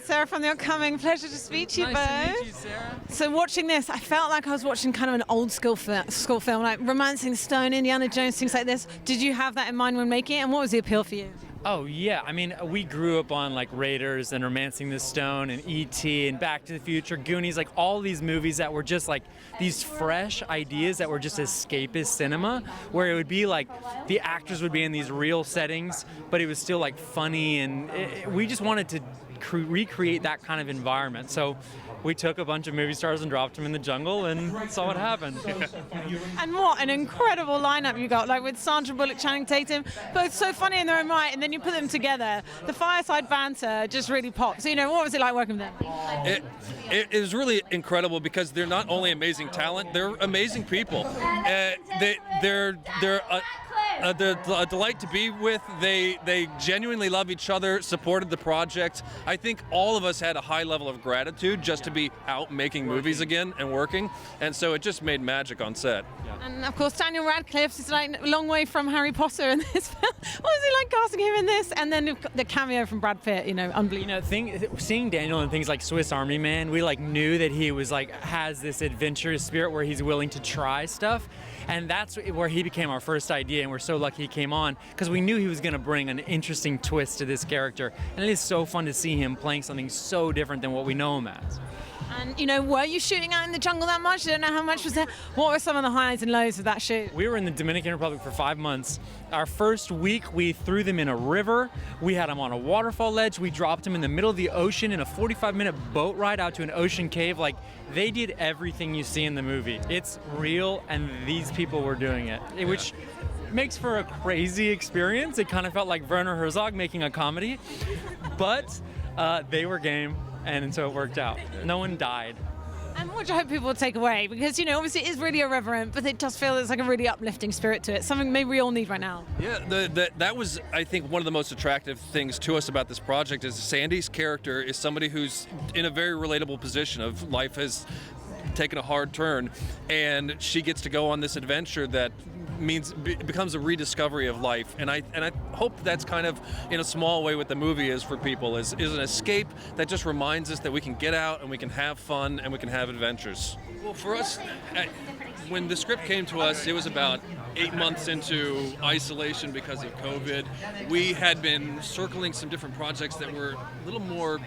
Sarah from The Upcoming. Pleasure to speak to you both. Nice to meet you, Sarah. So watching this, I felt like I was watching kind of an old school film, like Romancing the Stone, Indiana Jones, things like this. Did you have that in mind when making it, and what was the appeal for you? Oh, yeah. I mean, we grew up on, like, Raiders and Romancing the Stone and E.T. and Back to the Future, Goonies, like, all these movies that were just, like, these fresh ideas that were just escapist cinema, where it would be, like, the actors would be in these real settings, but it was still, like, funny, and we just wanted to recreate that kind of environment. So we took a bunch of movie stars and dropped them in the jungle and saw what happened. And what an incredible lineup you got, like with Sandra Bullock, Channing Tatum, both so funny in their own right, and then you put them together. The fireside banter just really popped. So, what was it like working with them? It is really incredible because they're not only amazing talent, they're amazing people. They're a delight to be with. They genuinely love each other, supported the project. I think all of us had a high level of gratitude just to be out making movies again and working, and so it just made magic on set. And of course, Daniel Radcliffe is like a long way from Harry Potter in this film. What was it like casting him in this? And then the cameo from Brad Pitt, unbelievable. Seeing Daniel in things like Swiss Army Man, we knew that he was has this adventurous spirit where he's willing to try stuff. And that's where he became our first idea, and we're so lucky he came on because we knew he was going to bring an interesting twist to this character. And it is so fun to see him playing something so different than what we know him as. And, were you shooting out in the jungle that much? I don't know how much was there. What were some of the highs and lows of that shoot? We were in the Dominican Republic for 5 months. Our first week, we threw them in a river. We had them on a waterfall ledge. We dropped them in the middle of the ocean in a 45-minute boat ride out to an ocean cave. They did everything you see in the movie. It's real, and these people were doing it, which makes for a crazy experience. It kind of felt like Werner Herzog making a comedy, but they were game. And so it worked out. No one died. And what do you hope people will take away? Because, obviously it is really irreverent, but it does feel there's like a really uplifting spirit to it. Something maybe we all need right now. Yeah, that was, I think, one of the most attractive things to us about this project is Sandy's character is somebody who's in a very relatable position of life has taken a hard turn, and she gets to go on this adventure that becomes a rediscovery of life, and I hope that's kind of in a small way what the movie is for people is an escape that just reminds us that we can get out and we can have fun and we can have adventures. Well, for us, when the script came to us, it was about 8 months into isolation because of COVID. We had been circling some different projects that were a little more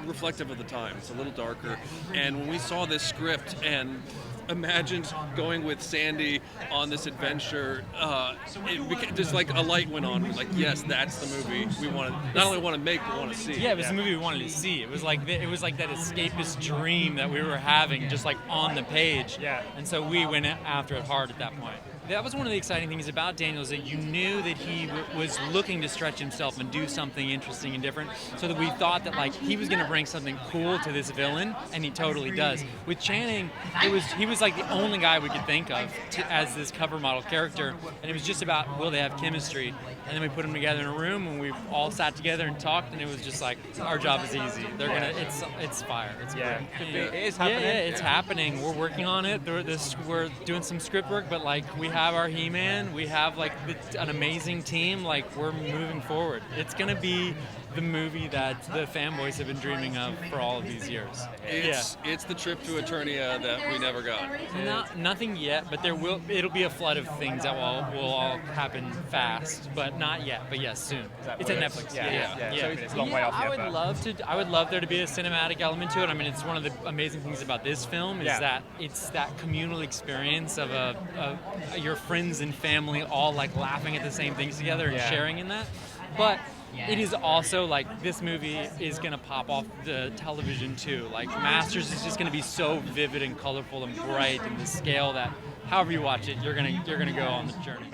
reflective of the times, a little darker, and when we saw this script and imagined going with Sandy on this adventure, it became just like a light went on. We're like, yes, that's the movie we want to not only want to make, but want to see. Yeah, it was the movie we wanted to see. It was like that escapist dream that we were having, just like on the page. Yeah. And so we went after it hard at that point. That was one of the exciting things about Daniel, is that you knew that he was looking to stretch himself and do something interesting and different, so that we thought that he was going to bring something cool to this villain, and he totally does. With Channing, he was like the only guy we could think of as this cover model character, and it was just about, will they have chemistry? And then we put them together in a room, and we all sat together and talked, and it was just like, our job is easy. It's fire. It's great. It is happening. Yeah, it's happening. We're working on it. We're doing some script work, but we have our He-Man. We have an amazing team. We're moving forward. It's gonna be the movie that the fanboys have been dreaming of for all of these years. It's the trip to Eternia that we never got. Nothing yet, but it'll be a flood of things that will all happen fast, but not yet. But yes, soon. It's at Netflix. Yeah. So it's a long way off yet. I would love there to be a cinematic element to it. I mean, it's one of the amazing things about this film is that it's that communal experience of your friends and family all laughing at the same things together and sharing in that. But it is also this movie is going to pop off the television too. Masters is just going to be so vivid and colorful and bright, and the scale that however you watch it, you're going to go on the journey.